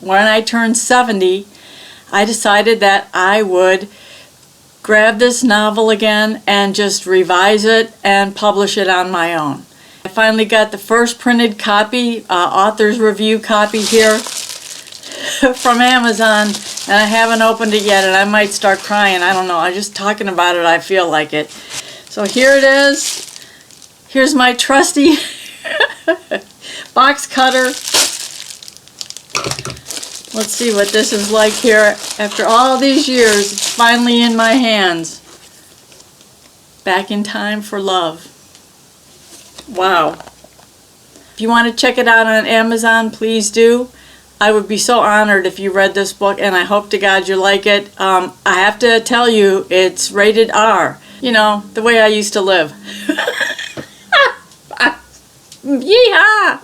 When I turned 70, I decided that I would grab this novel again and just revise it and publish it on my own. I finally got the first printed copy, author's review copy here from Amazon, and I haven't opened it yet, and I might start crying. I don't know. I'm just talking about it. I feel like it. So here it is. Here's my trusty box cutter. Let's see what this is like here. After all these years, it's finally in my hands. Back in Time for Love. Wow. If you want to check it out on Amazon, please do. I would be so honored if you read this book, and I hope to God you like it. I have to tell you, it's rated R. You know, the way I used to live. Yeehaw!